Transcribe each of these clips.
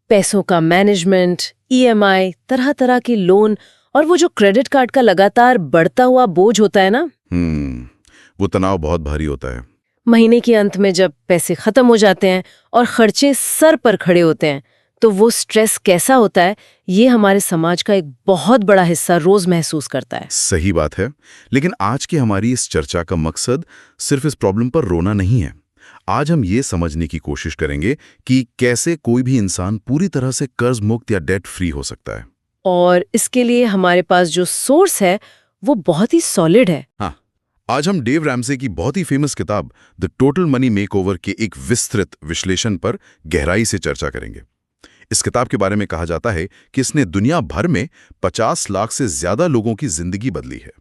पैसों का management, EMI, तरह तरह के लोन और वो जो क्रेडिट कार्ड का लगातार बढ़ता हुआ बोझ होता है ना, वो तनाव बहुत भारी होता है। महीने के अंत में जब पैसे खत्म हो जाते हैं और खर्चे सर पर खड़े होते हैं, तो वो स्ट्रेस कैसा होता है, ये हमारे समाज का एक बहुत बड़ा हिस्सा रोज महसूस करता है। सही बात है, लेकिन आज की हमारी इस चर्चा का मकसद सिर्फ इस प्रॉब्लम पर रोना नहीं है। आज हम ये समझने की कोशिश करेंगे कि कैसे कोई भी इंसान पूरी तरह से कर्ज मुक्त या डेट फ्री हो सकता है। और इसके लिए हमारे पास जो सोर्स है वो बहुत ही सॉलिड है। हाँ, आज हम डेव रैमसे की बहुत ही फेमस किताब द टोटल मनी मेकओवर के एक विस्तृत विश्लेषण पर गहराई से चर्चा करेंगे। इस किताब के बारे में कहा जाता है कि इसने दुनिया भर में 50 लाख से ज्यादा लोगों की जिंदगी बदली है।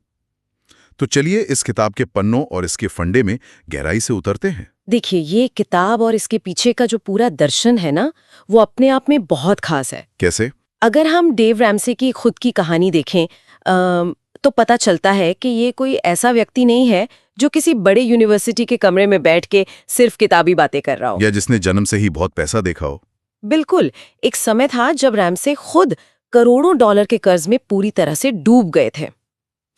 तो चलिए इस किताब के पन्नों और इसके फंडे में गहराई से उतरते हैं। देखिए, ये किताब और इसके पीछे का जो पूरा दर्शन है ना, वो अपने आप में बहुत खास है। कैसे? अगर हम डेव रैमसे की खुद की कहानी देखें तो पता चलता है कि ये कोई ऐसा व्यक्ति नहीं है जो किसी बड़े यूनिवर्सिटी के कमरे में बैठ के सिर्फ किताबी बातें कर रहा हो, या जिसने जन्म से ही बहुत पैसा देखा हो। बिल्कुल। एक समय था जब रैमसे खुद करोड़ों डॉलर के कर्ज में पूरी तरह से डूब गए थे।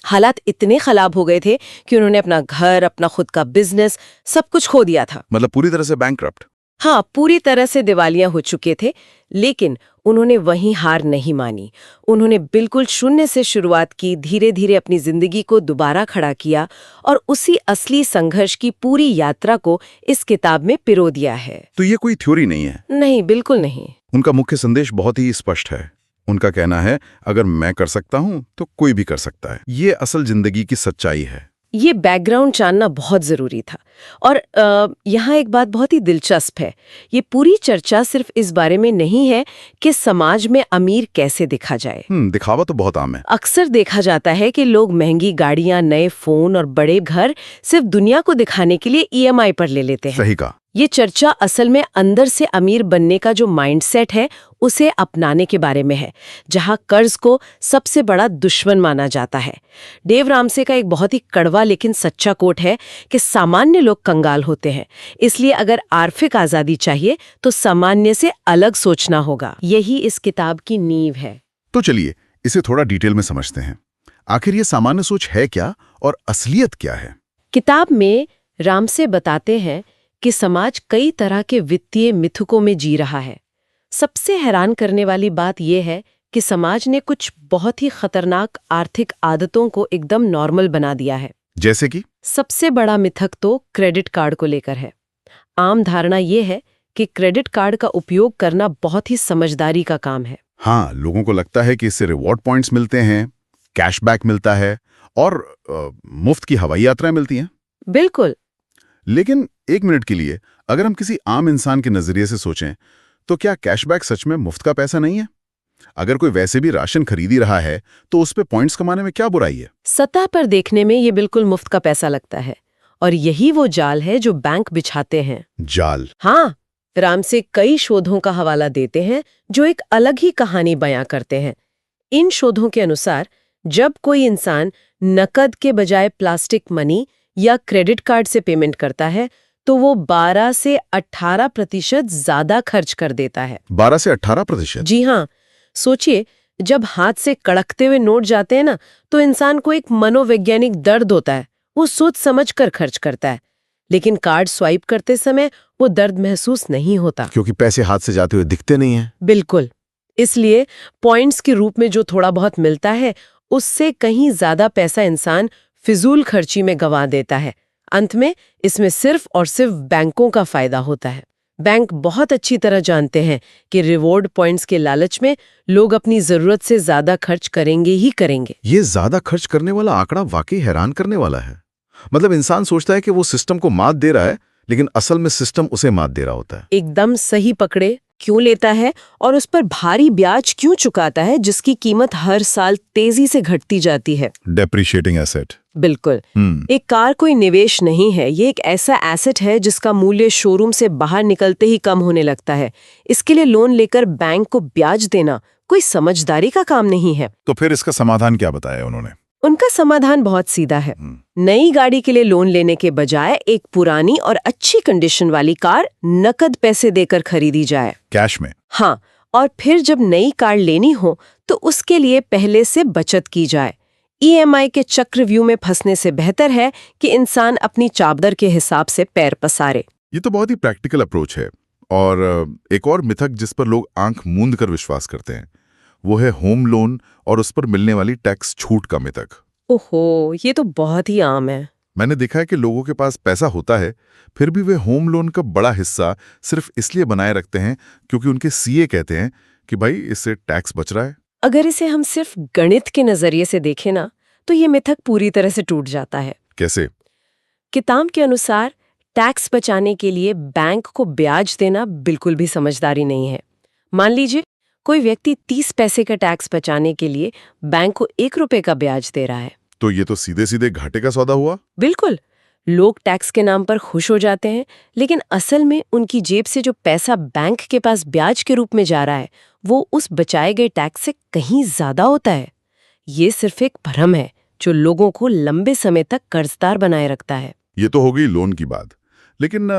हालात इतने खराब हो गए थे कि उन्होंने अपना घर, अपना खुद का बिजनेस, सब कुछ खो दिया था। मतलब पूरी तरह से बैंकक्रप्ट। हाँ, पूरी तरह से दिवालिया हो चुके थे, लेकिन उन्होंने वहीं हार नहीं मानी। उन्होंने बिल्कुल शून्य से शुरुआत की, धीरे धीरे अपनी जिंदगी को दोबारा खड़ा किया और उसी असली संघर्ष की पूरी यात्रा को इस किताब में पिरो दिया है। तो ये कोई थ्योरी नहीं है? नहीं, बिल्कुल नहीं। उनका मुख्य संदेश बहुत ही स्पष्ट है। उनका कहना है, अगर मैं कर सकता हूं तो कोई भी कर सकता है। ये असल जिंदगी की सच्चाई है। ये बैकग्राउंड जानना बहुत जरूरी था। और यहाँ एक बात बहुत ही दिलचस्प है। ये पूरी चर्चा सिर्फ इस बारे में नहीं है कि समाज में अमीर कैसे दिखा जाए। दिखावा तो बहुत आम है। अक्सर देखा जाता है कि लोग महंगी गाड़ियां, नए फोन और बड़े घर सिर्फ दुनिया को दिखाने के लिए ईएमआई पर ले लेते हैं। सही कहा। ये चर्चा असल में अंदर से अमीर बनने का जो माइंडसेट है उसे अपनाने के बारे में है, जहां कर्ज को सबसे बड़ा दुश्मन माना जाता है। डेव रैमसे का एक बहुत ही कड़वा लेकिन सच्चा कोट है कि सामान्य लोग कंगाल होते हैं, इसलिए अगर आर्थिक आजादी चाहिए तो सामान्य से अलग सोचना होगा। यही इस किताब की नींव है। तो चलिए इसे थोड़ा डिटेल में समझते हैं। आखिर ये सामान्य सोच है क्या और असलियत क्या है? किताब में रैमसे बताते हैं कि समाज कई तरह के वित्तीय मिथकों में जी रहा है। सबसे हैरान करने वाली बात यह है कि समाज ने कुछ बहुत ही खतरनाक आर्थिक आदतों को एकदम नॉर्मल बना दिया है। जैसे कि? सबसे बड़ा मिथक तो क्रेडिट कार्ड को लेकर है। आम धारणा यह है कि क्रेडिट कार्ड का उपयोग करना बहुत ही समझदारी का काम है। हाँ, लोगों को लगता है कि इससे रिवॉर्ड पॉइंट्स मिलते हैं, कैशबैक मिलता है और मुफ्त की हवाई यात्राएं मिलती हैं। बिल्कुल। लेकिन एक मिनट के लिए अगर हम किसी आम इंसान के नजरिए से सोचें तो क्या कैशबैक सच में मुफ्त का पैसा नहीं है? अगर कोई वैसे भी राशन खरीद ही रहा है तो उस पे पॉइंट्स कमाने में क्या बुराई है? सतह पर देखने में ये बिल्कुल मुफ्त का पैसा लगता है, और यही वो जाल है जो बैंक बिछाते हैं। जाल? हाँ, रैमसे कई शोधों का हवाला देते हैं जो एक अलग ही कहानी बयां करते हैं। इन शोधों के अनुसार जब कोई इंसान नकद के बजाय प्लास्टिक मनी या क्रेडिट कार्ड से पेमेंट करता है तो वो 12 से 18% ज्यादा खर्च कर देता है। 12 से 18%? जी हाँ। सोचिए, जब हाथ से कड़कते हुए नोट जाते हैं ना, तो इंसान को एक मनोवैज्ञानिक दर्द होता है। वो सोच समझ कर खर्च करता है, लेकिन कार्ड स्वाइप करते समय वो दर्द महसूस नहीं होता, क्योंकि पैसे हाथ से जाते हुए दिखते नहीं हैं। बिल्कुल। इसलिए पॉइंट्स के रूप में जो थोड़ा बहुत मिलता है, उससे कहीं ज्यादा पैसा इंसान फिजूल खर्ची में गंवा देता है। अंत में इसमें सिर्फ और सिर्फ बैंकों का फायदा होता है। बैंक बहुत अच्छी तरह जानते हैं कि रिवॉर्ड पॉइंट्स के लालच में लोग अपनी जरूरत से ज्यादा खर्च करेंगे ही करेंगे। ये ज्यादा खर्च करने वाला आंकड़ा वाकई हैरान करने वाला है। मतलब इंसान सोचता है कि वो सिस्टम को मात दे रहा है, लेकिन असल में सिस्टम उसे मात दे रहा होता है। एकदम सही पकड़े। क्यों लेता है और उस पर भारी ब्याज क्यों चुकाता है, जिसकी कीमत हर साल तेजी से घटती जाती है? Depreciating asset. बिल्कुल। एक कार कोई निवेश नहीं है, ये एक ऐसा एसेट है जिसका मूल्य शोरूम से बाहर निकलते ही कम होने लगता है। इसके लिए लोन लेकर बैंक को ब्याज देना कोई समझदारी का काम नहीं है। तो फिर इसका समाधान क्या बताया उन्होंने? उनका समाधान बहुत सीधा है। नई गाड़ी के लिए लोन लेने के बजाय एक पुरानी और अच्छी कंडीशन वाली कार नकद पैसे देकर खरीदी जाए। कैश में? हाँ, और फिर जब नई कार लेनी हो तो उसके लिए पहले से बचत की जाए। ईएमआई के चक्रव्यूह में फंसने से बेहतर है कि इंसान अपनी चादर के हिसाब से पैर पसारे। ये तो बहुत ही प्रैक्टिकल अप्रोच है। और एक और मिथक जिस पर लोग आंख मूंद कर विश्वास करते हैं वो है होम लोन और उस पर मिलने वाली टैक्स छूट का मिथक। ओहो, ये तो बहुत ही आम है। मैंने देखा है कि लोगों के पास पैसा होता है फिर भी वे होम लोन का बड़ा हिस्सा सिर्फ इसलिए बनाए रखते हैं क्योंकि उनके सीए कहते हैं कि भाई इससे टैक्स बच रहा है। अगर इसे हम सिर्फ गणित के नजरिए से देखें ना तो ये मिथक पूरी तरह से टूट जाता है। कैसे? किताब के अनुसार टैक्स बचाने के लिए बैंक को ब्याज देना बिल्कुल भी समझदारी नहीं है। मान लीजिए कोई व्यक्ति 30 पैसे का टैक्स बचाने के लिए बैंक को 1 रुपए का ब्याज दे रहा है। तो ये तो सीधे सीधे घाटे का सौदा हुआ। बिल्कुल, लोग टैक्स के नाम पर खुश हो जाते हैं, लेकिन असल में उनकी जेब से जो पैसा बैंक के पास ब्याज के रूप में जा रहा है वो उस बचाए गए टैक्स से कहीं ज्यादा होता है। ये सिर्फ एक भ्रम है जो लोगों को लंबे समय तक कर्जदार बनाए रखता है। ये तो हो गई लोन की बात, लेकिन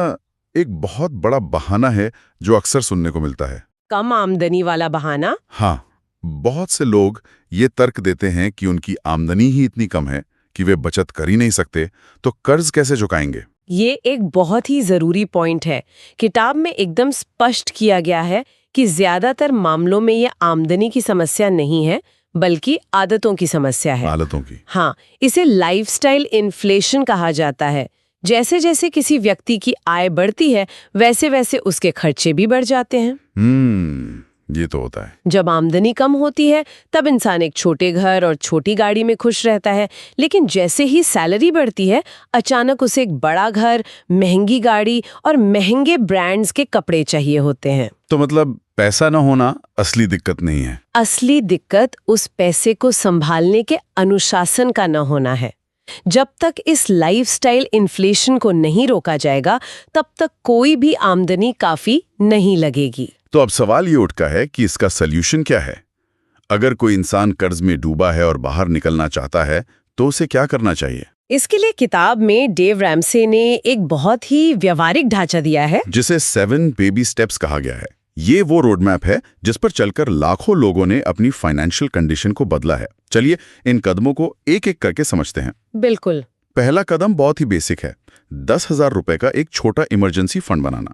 एक बहुत बड़ा बहाना है जो अक्सर सुनने को मिलता है। कम आमदनी वाला बहाना? हाँ, बहुत से लोग ये तर्क देते हैं कि उनकी आमदनी ही इतनी कम है कि वे बचत कर ही नहीं सकते, तो कर्ज कैसे चुकाएंगे। ये एक बहुत ही जरूरी पॉइंट है। किताब में एकदम स्पष्ट किया गया है कि ज्यादातर मामलों में ये आमदनी की समस्या नहीं है बल्कि आदतों की समस्या है। आदतों की? हाँ, इसे लाइफस्टाइल इन्फ्लेशन कहा जाता है। जैसे जैसे किसी व्यक्ति की आय बढ़ती है वैसे वैसे उसके खर्चे भी बढ़ जाते हैं। ये तो होता है। जब आमदनी कम होती है तब इंसान एक छोटे घर और छोटी गाड़ी में खुश रहता है, लेकिन जैसे ही सैलरी बढ़ती है अचानक उसे एक बड़ा घर, महंगी गाड़ी और महंगे ब्रांड्स के कपड़े चाहिए होते हैं। तो मतलब पैसा न होना असली दिक्कत नहीं है। असली दिक्कत उस पैसे को संभालने के अनुशासन का न होना है। जब तक इस लाइफस्टाइल इन्फ्लेशन को नहीं रोका जाएगा तब तक कोई भी आमदनी काफी नहीं लगेगी। तो अब सवाल ये उठता है कि इसका सल्यूशन क्या है। अगर कोई इंसान कर्ज में डूबा है और बाहर निकलना चाहता है तो उसे क्या करना चाहिए? इसके लिए किताब में डेव रैमसे ने एक बहुत ही व्यवहारिक ढांचा दिया है जिसे 7 बेबी स्टेप्स कहा गया है। ये वो रोड मैप है जिस पर चलकर लाखों लोगों ने अपनी फाइनेंशियल कंडीशन को बदला है। चलिए इन कदमों को एक एक करके समझते हैं। बिल्कुल। पहला कदम बहुत ही बेसिक है, 10,000 रुपए का एक छोटा इमरजेंसी फंड बनाना।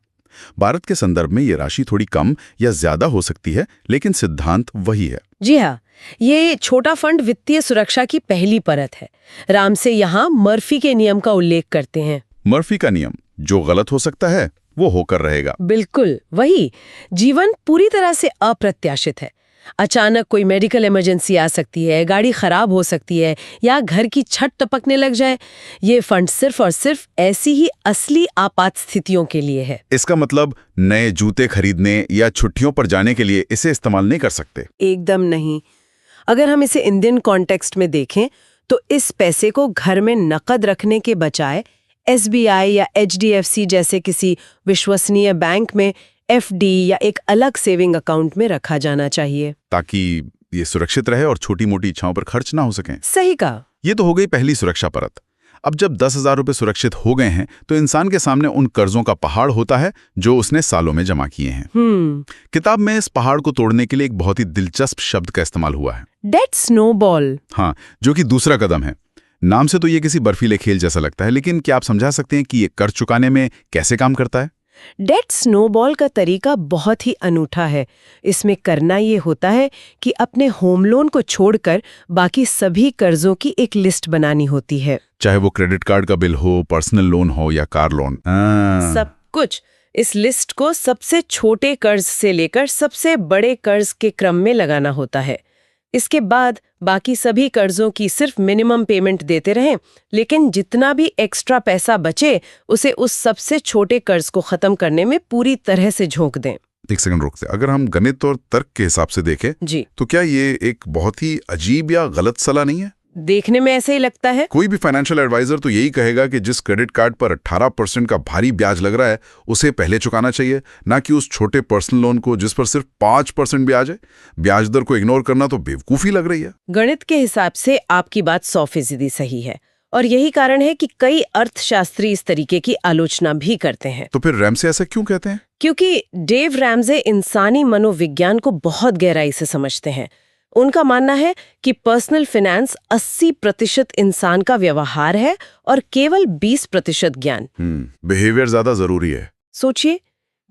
भारत के संदर्भ में ये राशि थोड़ी कम या ज्यादा हो सकती है, लेकिन सिद्धांत वही है। जी हाँ, ये छोटा फंड वित्तीय सुरक्षा की पहली परत है। रामसे यहाँ मर्फी के नियम का उल्लेख करते हैं। मर्फी का नियम, जो गलत हो सकता है वो होकर रहेगा। बिल्कुल वही। जीवन पूरी तरह से अप्रत्याशित है। अचानक कोई मेडिकल इमरजेंसी आ सकती है, गाड़ी खराब हो सकती है या घर की छत टपकने लग जाए। ये फंड सिर्फ और सिर्फ ऐसी ही असली आपात स्थितियों के लिए है। इसका मतलब नए जूते खरीदने या छुट्टियों पर जाने के लिए इसे इस्तेमाल नहीं कर सकते? एकदम नहीं। अगर हम इसे इंडियन कॉन्टेक्स्ट में देखें तो इस पैसे को घर में नकद रखने के बजाय एसबीआई या एचडीएफसी जैसे किसी विश्वसनीय बैंक में एफडी या एक अलग सेविंग अकाउंट में रखा जाना चाहिए, ताकि ये सुरक्षित रहे और छोटी मोटी इच्छाओं पर खर्च ना हो सकें। सही कहा। ये तो हो गई पहली सुरक्षा परत। अब जब 10,000 रुपए सुरक्षित हो गए हैं तो इंसान के सामने उन कर्जों का पहाड़ होता है जो उसने सालों में जमा किए हैं। किताब में इस पहाड़ को तोड़ने के लिए एक बहुत ही दिलचस्प शब्द का इस्तेमाल हुआ है, डेट स्नोबॉल। हाँ, जो कि दूसरा कदम है। नाम से तो ये किसी बर्फीले खेल जैसा लगता है, लेकिन क्या आप समझा सकते हैं कि ये कर्ज चुकाने में कैसे काम करता है? डेट स्नोबॉल का तरीका बहुत ही अनूठा है। इसमें करना ये होता है कि अपने होम लोन को छोड़कर बाकी सभी कर्जों की एक लिस्ट बनानी होती है, चाहे वो क्रेडिट कार्ड का बिल हो, पर्सनल लोन हो या कार लोन, सब कुछ। इस लिस्ट को सबसे छोटे कर्ज से लेकर सबसे बड़े कर्ज के क्रम में लगाना होता है। इसके बाद बाकी सभी कर्जों की सिर्फ मिनिमम पेमेंट देते रहें, लेकिन जितना भी एक्स्ट्रा पैसा बचे उसे उस सबसे छोटे कर्ज को खत्म करने में पूरी तरह से झोंक दें। एक सेकंड रुक से, अगर हम गणित और तर्क के हिसाब से देखें जी, तो क्या ये एक बहुत ही अजीब या गलत सलाह नहीं है? देखने में ऐसे ही लगता है। कोई भी फाइनेंशियल एडवाइजर तो यही कहेगा कि जिस क्रेडिट कार्ड पर 18% का भारी ब्याज लग रहा है उसे पहले चुकाना चाहिए, ना कि उस छोटे पर्सनल लोन को जिस पर सिर्फ 5% ब्याज है। ब्याज दर को इग्नोर करना तो बेवकूफी लग रही है। गणित के हिसाब से आपकी बात 100% सही है और यही कारण है कि कई अर्थशास्त्री इस तरीके की आलोचना भी करते हैं। तो फिर रैमसे ऐसा क्यों कहते हैं? क्योंकि डेव रैमसे इंसानी मनोविज्ञान को बहुत गहराई से समझते हैं। उनका मानना है कि पर्सनल फाइनेंस 80% इंसान का व्यवहार है और केवल 20% ज्ञान। बिहेवियर ज्यादा जरूरी है। सोचिए,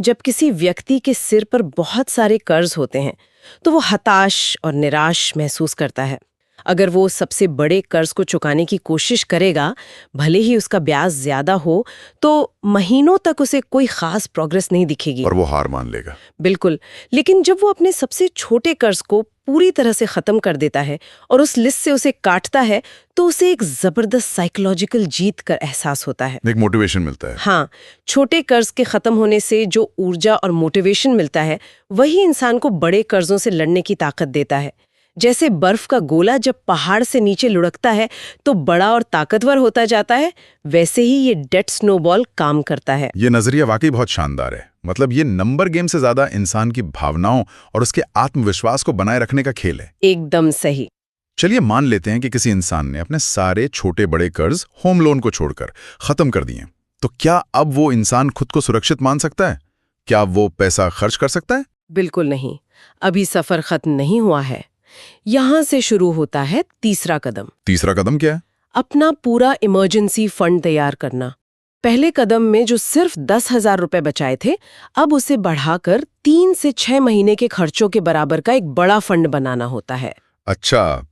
जब किसी व्यक्ति के सिर पर बहुत सारे कर्ज होते हैं तो वो हताश और निराश महसूस करता है। अगर वो सबसे बड़े कर्ज को चुकाने की कोशिश करेगा, भले ही उसका ब्याज ज्यादा हो, तो महीनों तक उसे कोई खास प्रोग्रेस नहीं दिखेगी और वो हार मान लेगा। बिल्कुल। लेकिन जब वो अपने सबसे छोटे कर्ज को पूरी तरह से खत्म कर देता है और उस लिस्ट से उसे काटता है, तो उसे एक जबरदस्त साइकोलॉजिकल जीत का एहसास होता है। एक मोटिवेशन मिलता है। हाँ, छोटे कर्ज के खत्म होने से जो ऊर्जा और मोटिवेशन मिलता है, वही इंसान को बड़े कर्जों से लड़ने की ताकत देता है। जैसे बर्फ का गोला जब पहाड़ से नीचे लुढ़कता है तो बड़ा और ताकतवर होता जाता है, वैसे ही ये डेट स्नोबॉल काम करता है। ये नजरिया वाकई बहुत शानदार है। मतलब ये नंबर गेम से ज्यादा इंसान की भावनाओं और उसके आत्मविश्वास को बनाए रखने का खेल है। एकदम सही। चलिए मान लेते हैं कि किसी इंसान ने अपने सारे छोटे बड़े कर्ज होम लोन को छोड़कर खत्म कर दिए, तो क्या अब वो इंसान खुद को सुरक्षित मान सकता है? क्या वो पैसा खर्च कर सकता है? बिल्कुल नहीं। अभी सफर खत्म नहीं हुआ है। यहां से शुरू होता है तीसरा कदम। तीसरा कदम क्या है? अपना पूरा इमरजेंसी फंड तैयार करना। पहले कदम में जो सिर्फ 10,000 रुपए बचाए थे, अब उसे बढ़ाकर 3 से 6 महीने के खर्चों के बराबर का एक बड़ा फंड बनाना होता है। अच्छा,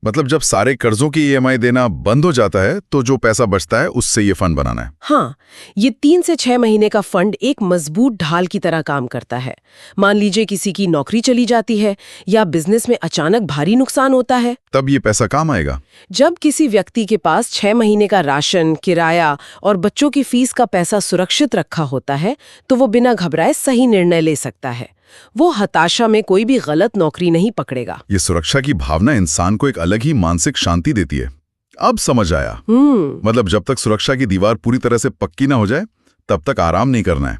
मतलब जब सारे कर्जों की ईएमआई देना बंद हो जाता है तो जो पैसा बचता है उससे ये फंड बनाना है। हाँ, ये 3 से 6 महीने का फंड एक मजबूत ढाल की तरह काम करता है। मान लीजिए किसी की नौकरी चली जाती है या बिजनेस में अचानक भारी नुकसान होता है, तब ये पैसा काम आएगा। जब किसी व्यक्ति के पास 6 महीने का राशन, किराया और बच्चों की फीस का पैसा सुरक्षित रखा होता है, तो वो बिना घबराए सही निर्णय ले सकता है। वो हताशा में कोई भी गलत नौकरी नहीं पकड़ेगा। ये सुरक्षा की भावना इंसान को एक अलग ही मानसिक शांति देती है। अब समझ आया। मतलब जब तक सुरक्षा की दीवार पूरी तरह से पक्की ना हो जाए, तब तक आराम नहीं करना है।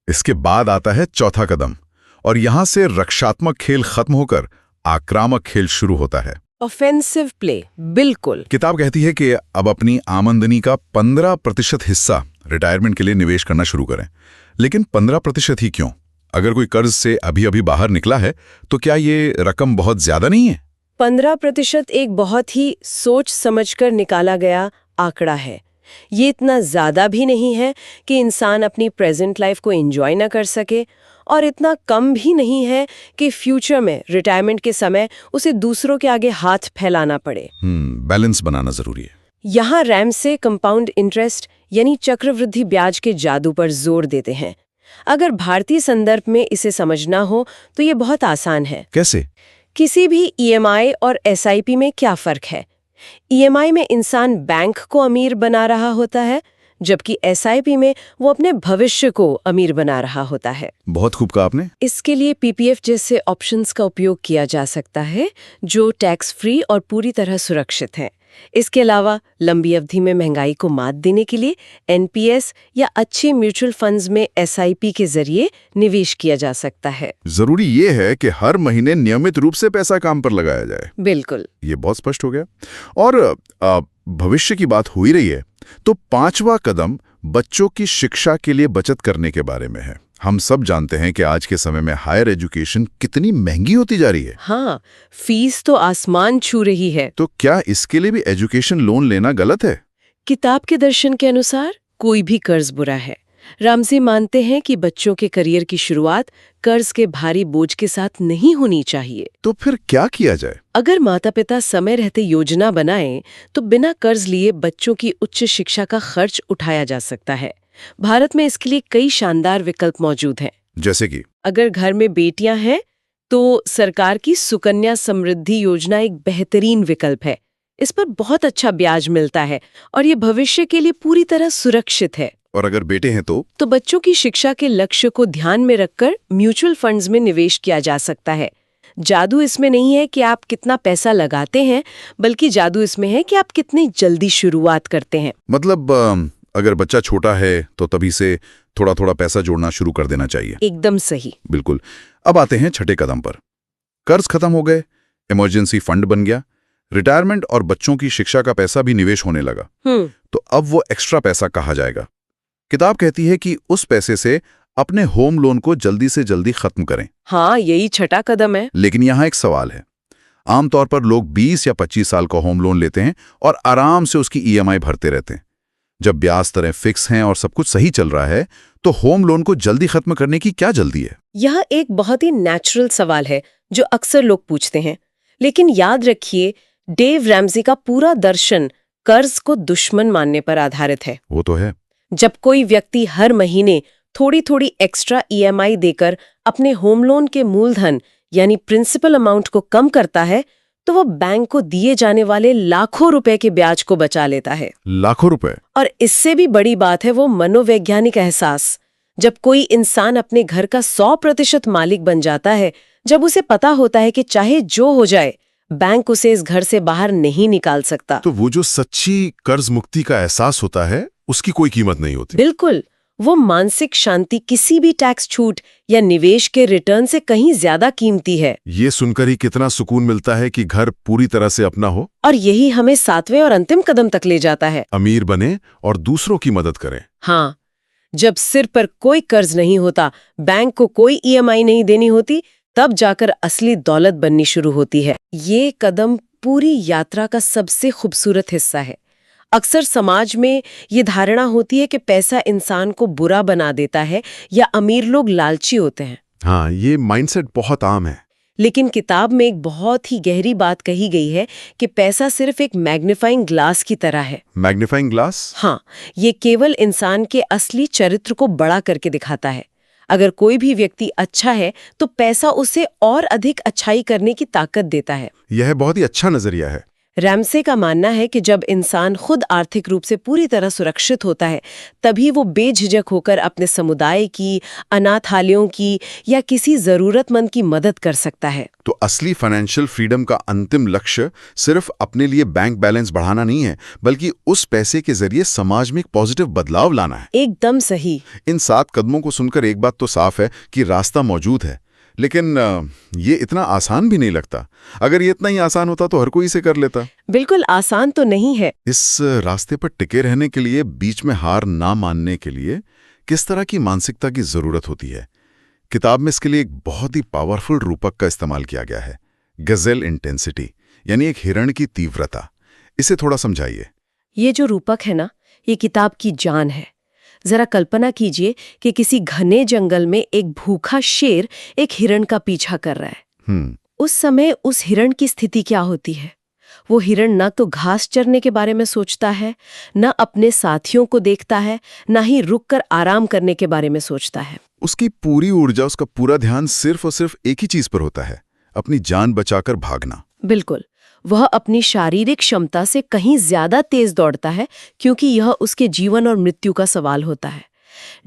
इसके बाद आता है चौथा कदम, और यहां से रक्षात्मक खेल खत्म होकर आक्रामक खेल शुरू होता है। Offensive play. बिल्कुल। किताब कहती है कि अब अपनी आमदनी का 15% हिस्सा रिटायरमेंट के लिए निवेश करना शुरू करें। लेकिन 15% ही क्यों? अगर कोई कर्ज से अभी अभी बाहर निकला है, तो क्या ये रकम बहुत ज्यादा नहीं है? 15% एक बहुत ही सोच समझकर निकाला गया आंकड़ा है। ये इतना ज्यादा भी नहीं है कि इंसान अपनी प्रेजेंट लाइफ को एंजॉय ना कर सके, और इतना कम भी नहीं है कि फ्यूचर में रिटायरमेंट के समय उसे दूसरों के आगे हाथ फैलाना पड़े। बैलेंस बनाना जरूरी है। यहाँ रैमसे कंपाउंड इंटरेस्ट यानी चक्रवृद्धि ब्याज के जादू पर जोर देते हैं। अगर भारतीय संदर्भ में इसे समझना हो तो ये बहुत आसान है। कैसे? किसी भी ईएमआई और एसआईपी में क्या फर्क है? ईएमआई में इंसान बैंक को अमीर बना रहा होता है, जबकि एसआईपी में वो अपने भविष्य को अमीर बना रहा होता है। बहुत खूब कहा आपने। इसके लिए पीपीएफ जैसे ऑप्शंस का उपयोग किया जा सकता है, जो टैक्स फ्री और पूरी तरह सुरक्षित हैं। इसके अलावा लंबी अवधि में महंगाई को मात देने के लिए एनपीएस या अच्छे म्यूचुअल फंड्स में एसआईपी के जरिए निवेश किया जा सकता है। जरूरी ये है कि हर महीने नियमित रूप से पैसा काम पर लगाया जाए। बिल्कुल। ये बहुत स्पष्ट हो गया। और भविष्य की बात हो ही रही है, तो पांचवा कदम बच्चों की शिक्षा के लिए बचत करने के बारे में है। हम सब जानते हैं कि आज के समय में हायर एजुकेशन कितनी महंगी होती जा रही है। हाँ, फीस तो आसमान छू रही है। तो क्या इसके लिए भी एजुकेशन लोन लेना गलत है? किताब के दर्शन के अनुसार कोई भी कर्ज बुरा है। रामसे मानते हैं कि बच्चों के करियर की शुरुआत कर्ज के भारी बोझ के साथ नहीं होनी चाहिए। तो फिर क्या किया जाए? अगर माता पिता समय रहते योजना बनाएं, तो बिना कर्ज लिए बच्चों की उच्च शिक्षा का खर्च उठाया जा सकता है। भारत में इसके लिए कई शानदार विकल्प मौजूद हैं। जैसे कि अगर घर में बेटियां हैं तो सरकार की सुकन्या समृद्धि योजना एक बेहतरीन विकल्प है। इस पर बहुत अच्छा ब्याज मिलता है और ये भविष्य के लिए पूरी तरह सुरक्षित है। और अगर बेटे हैं तो बच्चों की शिक्षा के लक्ष्य को ध्यान में रखकर म्यूचुअल फंड्स में निवेश किया जा सकता है। जादू इसमें नहीं है कि आप कितना पैसा लगाते हैं, बल्कि जादू इसमें है कि आप कितनी जल्दी शुरुआत करते हैं। मतलब अगर बच्चा छोटा है तो तभी से थोड़ा थोड़ा पैसा जोड़ना शुरू कर देना चाहिए। एकदम सही। बिल्कुल। अब आते हैं छठे कदम पर। कर्ज खत्म हो गए, इमरजेंसी फंड बन गया, रिटायरमेंट और बच्चों की शिक्षा का पैसा भी निवेश होने लगा। तो अब वो एक्स्ट्रा पैसा कहा जाएगा। किताब कहती है कि उस पैसे से अपने होम लोन को जल्दी से जल्दी खत्म करें। हाँ, यही छठा कदम है। लेकिन यहाँ एक सवाल है। आमतौर पर लोग 20 या 25 साल का होम लोन लेते हैं और आराम से उसकी ईएमआई भरते रहते हैं। जब ब्याज दरें फिक्स हैं और सब कुछ सही चल रहा है, तो होम लोन को जल्दी खत्म करने की क्या जल्दी है? यह एक बहुत ही नेचुरल सवाल है जो अक्सर लोग पूछते हैं। लेकिन याद रखिए, डेव रैम्सी का पूरा दर्शन कर्ज को दुश्मन मानने पर आधारित है। वो तो है। जब कोई व्यक्ति हर महीने थोड़ी थोड़ी एक्स्ट्रा ईएमआई देकर अपने होम लोन के मूलधन यानी प्रिंसिपल अमाउंट को कम करता है, तो वो बैंक को दिए जाने वाले लाखों रुपए के ब्याज को बचा लेता है। लाखों रुपए? और इससे भी बड़ी बात है वो मनोवैज्ञानिक एहसास। जब कोई इंसान अपने घर का 100% मालिक बन जाता है, जब उसे पता होता है कि चाहे जो हो जाए, बैंक उसे इस घर से बाहर नहीं निकाल सकता। तो वो जो सच्ची कर्ज मुक्ति का एहसास होता है, उसकी कोई कीमत नहीं होती। बिल्कुल, वो मानसिक शांति किसी भी टैक्स छूट या निवेश के रिटर्न से कहीं ज्यादा कीमती है। ये सुनकर ही कितना सुकून मिलता है कि घर पूरी तरह से अपना हो। और यही हमें 7वें और अंतिम कदम तक ले जाता है। अमीर बने और दूसरों की मदद करें। हाँ, जब सिर पर कोई कर्ज नहीं होता, बैंक को कोई ईएमआई नहीं देनी होती, तब जाकर असली दौलत बननी शुरू होती है। ये कदम पूरी यात्रा का सबसे खूबसूरत हिस्सा है। अक्सर समाज में ये धारणा होती है कि पैसा इंसान को बुरा बना देता है या अमीर लोग लालची होते हैं। हाँ, ये माइंडसेट बहुत आम है। लेकिन किताब में एक बहुत ही गहरी बात कही गई है कि पैसा सिर्फ एक मैग्नीफाइंग ग्लास की तरह है। Magnifying glass? हाँ, ये केवल इंसान के असली चरित्र को बड़ा करके दिखाता है। अगर कोई भी व्यक्ति अच्छा है, तो पैसा उसे और अधिक अच्छाई करने की ताकत देता है। यह बहुत ही अच्छा नजरिया है। रैम्से का मानना है कि जब इंसान खुद आर्थिक रूप से पूरी तरह सुरक्षित होता है, तभी वो बेझिझक होकर अपने समुदाय की, अनाथालयों की या किसी जरूरतमंद की मदद कर सकता है। तो असली फाइनेंशियल फ्रीडम का अंतिम लक्ष्य सिर्फ अपने लिए बैंक बैलेंस बढ़ाना नहीं है, बल्कि उस पैसे के जरिए समाज में एक पॉजिटिव बदलाव लाना है। एकदम सही। इन 7 कदमों को सुनकर एक बात तो साफ है कि रास्ता मौजूद है, लेकिन ये इतना आसान भी नहीं लगता। अगर ये इतना ही आसान होता तो हर कोई इसे कर लेता। बिल्कुल आसान तो नहीं है। इस रास्ते पर टिके रहने के लिए, बीच में हार ना मानने के लिए किस तरह की मानसिकता की जरूरत होती है? किताब में इसके लिए एक बहुत ही पावरफुल रूपक का इस्तेमाल किया गया है, गजेल इंटेंसिटी, यानी एक हिरण की तीव्रता। इसे थोड़ा समझाइए। ये जो रूपक है ना, ये किताब की जान है। जरा कल्पना कीजिए कि किसी घने जंगल में एक भूखा शेर एक हिरण का पीछा कर रहा है। उस समय उस हिरण की स्थिति क्या होती है? वो हिरण न तो घास चरने के बारे में सोचता है, न अपने साथियों को देखता है, न ही रुककर आराम करने के बारे में सोचता है। उसकी पूरी ऊर्जा, उसका पूरा ध्यान सिर्फ और सिर्फ एक ही चीज पर होता है, अपनी जान बचाकर भागना। बिल्कुल, वह अपनी शारीरिक क्षमता से कहीं ज्यादा तेज दौड़ता है, क्योंकि यह उसके जीवन और मृत्यु का सवाल होता है।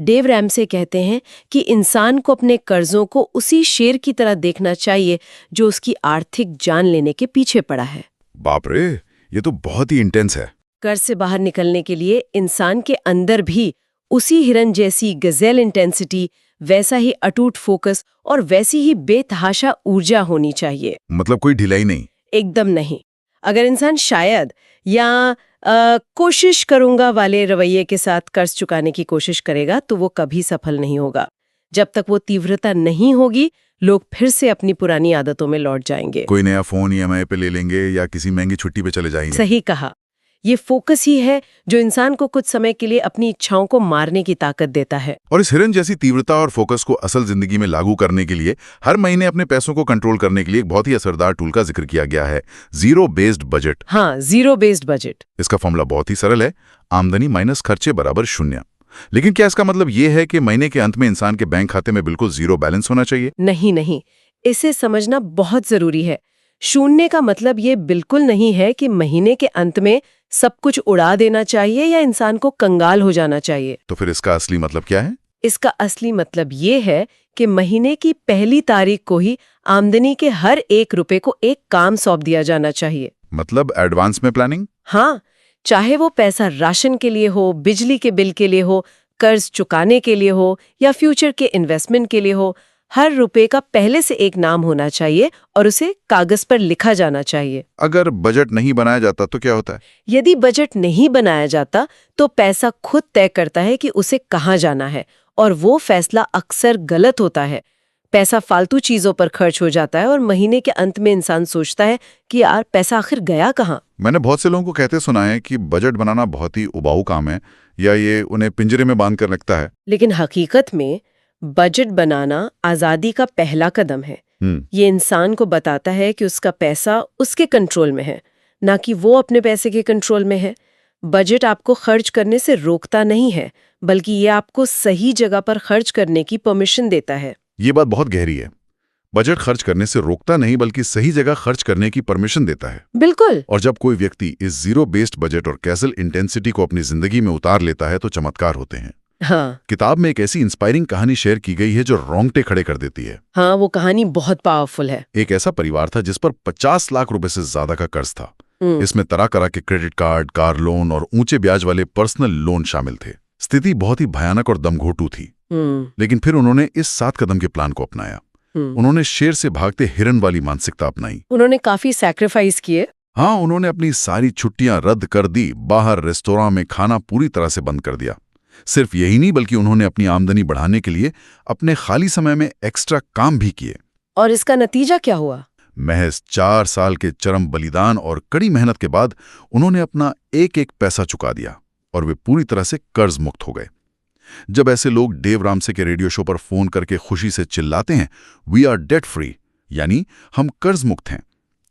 डेव रैम्से कहते हैं कि इंसान को अपने कर्जों को उसी शेर की तरह देखना चाहिए जो उसकी आर्थिक जान लेने के पीछे पड़ा है। बाप रे, ये तो बहुत ही इंटेंस है। कर्ज से बाहर निकलने के लिए इंसान के अंदर भी उसी हिरन जैसी गजेल इंटेंसिटी, वैसा ही अटूट फोकस और वैसी ही बेतहाशा ऊर्जा होनी चाहिए। मतलब कोई ढिलाई नहीं? एकदम नहीं। अगर इंसान शायद या कोशिश करूंगा वाले रवैये के साथ कर्ज चुकाने की कोशिश करेगा, तो वो कभी सफल नहीं होगा। जब तक वो तीव्रता नहीं होगी, लोग फिर से अपनी पुरानी आदतों में लौट जाएंगे। कोई नया फोन ईएमआई पे ले लेंगे या किसी महंगी छुट्टी पे चले जाएंगे। सही कहा। ये फोकस ही है जो इंसान को कुछ समय के लिए अपनी इच्छाओं को मारने की ताकत देता है। और इस हिरन जैसी तीव्रता और फोकस को असल जिंदगी में लागू करने के लिए हर महीने अपने पैसों को कंट्रोल करने के लिए एक बहुत ही असरदार टूल का जिक्र किया गया है, जीरो बेस्ड बजट। हाँ, जीरो बेस्ड बजट। इसका फॉर्मूला बहुत ही सरल है, आमदनी माइनस खर्चे बराबर 0। लेकिन क्या इसका मतलब ये है कि महीने के अंत में इंसान के बैंक खाते में बिल्कुल जीरो बैलेंस होना चाहिए? नहीं, इसे समझना बहुत जरूरी है। शून्य का मतलब ये बिल्कुल नहीं है कि महीने के अंत में सब कुछ उड़ा देना चाहिए या इंसान को कंगाल हो जाना चाहिए। तो फिर इसका असली मतलब क्या है? इसका असली मतलब ये है कि महीने की पहली तारीख को ही आमदनी के हर 1 रुपए को एक काम सौंप दिया जाना चाहिए। मतलब एडवांस में प्लानिंग? हाँ, चाहे वो पैसा राशन के लिए हो, बिजली के बिल के लिए हो, कर्ज चुकाने के लिए हो या फ्यूचर के इन्वेस्टमेंट के लिए हो, हर रुपए का पहले से एक नाम होना चाहिए और उसे कागज पर लिखा जाना चाहिए। अगर बजट नहीं बनाया जाता तो क्या होता है? यदि बजट नहीं बनाया जाता तो पैसा खुद तय करता है कि उसे कहाँ जाना है, और वो फैसला अक्सर गलत होता है। पैसा फालतू चीजों पर खर्च हो जाता है और महीने के अंत में इंसान सोचता है कि यार पैसा आखिर गया कहाँ। मैंने बहुत से लोगों को कहते सुना है कि बजट बनाना बहुत ही उबाऊ काम है, या ये उन्हें पिंजरे में बांध कर रखता है। लेकिन हकीकत में बजट बनाना आजादी का पहला कदम है। ये इंसान को बताता है कि उसका पैसा उसके कंट्रोल में है, ना कि वो अपने पैसे के कंट्रोल में है। बजट आपको खर्च करने से रोकता नहीं है, बल्कि ये आपको सही जगह पर खर्च करने की परमिशन देता है। ये बात बहुत गहरी है। बजट खर्च करने से रोकता नहीं बल्कि सही जगह खर्च करने की परमिशन देता है। बिल्कुल। और जब कोई व्यक्ति इस जीरो बेस्ड बजट और कैसल इंटेंसिटी को अपनी जिंदगी में उतार लेता है तो चमत्कार होते हैं। हाँ। किताब में एक ऐसी इंस्पायरिंग कहानी शेयर की गई है जो रोंगटे खड़े कर देती है। हाँ, वो कहानी बहुत पावरफुल है। एक ऐसा परिवार था जिस पर 50 लाख रुपए से ज्यादा का कर्ज था। इसमें तरह तरह के क्रेडिट कार्ड, कार लोन और ऊंचे ब्याज वाले पर्सनल लोन शामिल थे। स्थिति बहुत ही भयानक और दमघोटू थी। लेकिन फिर उन्होंने इस 7 कदम के प्लान को अपनाया। उन्होंने शेर से भागते हिरन वाली मानसिकता अपनाई। उन्होंने काफी सैक्रिफाइस किए। हाँ, उन्होंने अपनी सारी छुट्टियां रद्द कर दी, बाहर रेस्तोरां में खाना पूरी तरह से बंद कर दिया। सिर्फ यही नहीं, बल्कि उन्होंने अपनी आमदनी बढ़ाने के लिए अपने खाली समय में एक्स्ट्रा काम भी किए। और इसका नतीजा क्या हुआ? महज 4 साल के चरम बलिदान और कड़ी मेहनत के बाद उन्होंने अपना एक एक पैसा चुका दिया और वे पूरी तरह से कर्ज मुक्त हो गए। जब ऐसे लोग डेव रामसे के रेडियो शो पर फोन करके खुशी से चिल्लाते हैं, वी आर डेट फ्री, यानी हम कर्ज मुक्त हैं,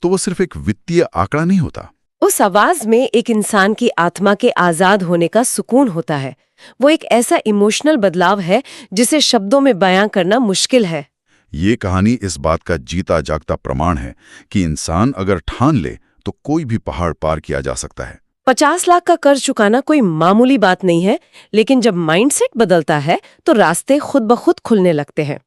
तो वो सिर्फ एक वित्तीय आंकड़ा नहीं होता। उस आवाज में एक इंसान की आत्मा के आजाद होने का सुकून होता है। वो एक ऐसा इमोशनल बदलाव है जिसे शब्दों में बयां करना मुश्किल है। ये कहानी इस बात का जीता जागता प्रमाण है कि इंसान अगर ठान ले तो कोई भी पहाड़ पार किया जा सकता है। 50 लाख का कर्ज चुकाना कोई मामूली बात नहीं है, लेकिन जब माइंडसेट बदलता है तो रास्ते खुद ब खुद खुलने लगते हैं।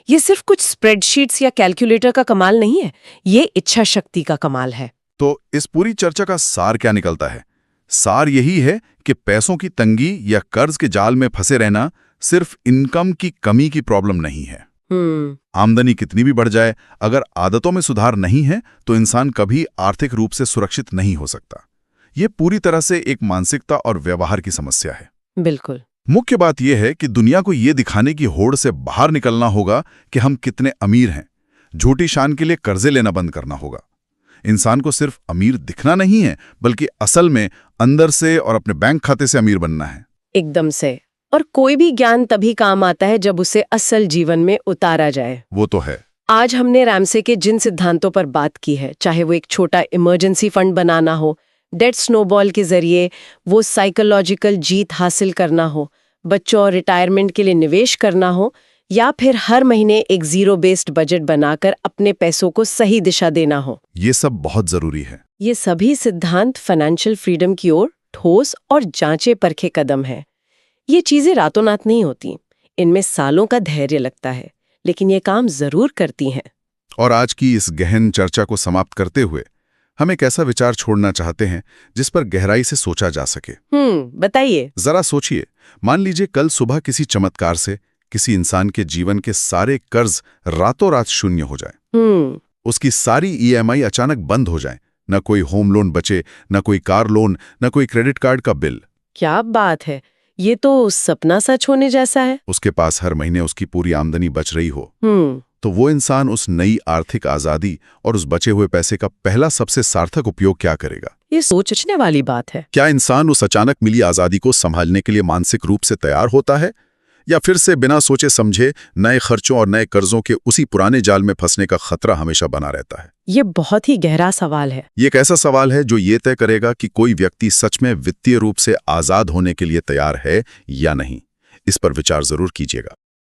ये सिर्फ कुछ स्प्रेडशीट्स या कैलकुलेटर का कमाल नहीं है, ये इच्छा शक्ति का कमाल है। तो इस पूरी चर्चा का सार क्या निकलता है? सार यही है कि पैसों की तंगी या कर्ज के जाल में फंसे रहना सिर्फ इनकम की कमी की प्रॉब्लम नहीं है। आमदनी कितनी भी बढ़ जाए, अगर आदतों में सुधार नहीं है तो इंसान कभी आर्थिक रूप से सुरक्षित नहीं हो सकता। ये पूरी तरह से एक मानसिकता और व्यवहार की समस्या है। बिल्कुल। मुख्य बात यह है कि दुनिया को ये दिखाने की होड़ से बाहर निकलना होगा कि हम कितने अमीर हैं। झूठी शान के लिए कर्जे लेना बंद करना होगा। इंसान को सिर्फ अमीर दिखना नहीं है, बल्कि असल में अंदर से और अपने बैंक खाते से अमीर बनना है। एकदम से। और कोई भी ज्ञान तभी काम आता है जब उसे असल जीवन में उतारा जाए। वो तो है। आज हमने रामसे के जिन सिद्धांतों पर बात की है, चाहे वो एक छोटा इमरजेंसी फंड बनाना हो, डेट स्नोबॉल के जरिए वो साइकोलॉजिकल जीत हासिल करना हो, बच्चों और रिटायरमेंट के लिए निवेश करना हो, या फिर हर महीने एक जीरो बेस्ड बजट बनाकर अपने पैसों को सही दिशा देना हो, ये सब बहुत जरूरी है। ये सभी सिद्धांत फाइनेंशियल फ्रीडम की ओर ठोस और जांचे परखे कदम है। ये चीजें रातों रात नहीं होती, इनमें सालों का धैर्य लगता है, लेकिन ये काम जरूर करती हैं। और आज की इस गहन चर्चा को समाप्त करते हुए हम एक ऐसा विचार छोड़ना चाहते हैं जिस पर गहराई से सोचा जा सके। बताइए। जरा सोचिए, मान लीजिए कल सुबह किसी चमत्कार से किसी इंसान के जीवन के सारे कर्ज रातों रात शून्य हो जाए। उसकी सारी ईएमआई अचानक बंद हो जाए, न कोई होम लोन बचे, न कोई कार लोन, न कोई क्रेडिट कार्ड का बिल। क्या बात है, ये तो सपना सच होने जैसा है। उसके पास हर महीने उसकी पूरी आमदनी बच रही हो। तो वो इंसान उस नई आर्थिक आजादी और उस बचे हुए पैसे का पहला सबसे सार्थक उपयोग क्या करेगा? ये सोचने वाली बात है। क्या इंसान उस अचानक मिली आजादी को संभालने के लिए मानसिक रूप से तैयार होता है, या फिर से बिना सोचे समझे नए खर्चों और नए कर्जों के उसी पुराने जाल में फंसने का खतरा हमेशा बना रहता है? ये बहुत ही गहरा सवाल है। ये एक ऐसा सवाल है जो ये तय करेगा कि कोई व्यक्ति सच में वित्तीय रूप से आजाद होने के लिए तैयार है या नहीं। इस पर विचार जरूर कीजिएगा।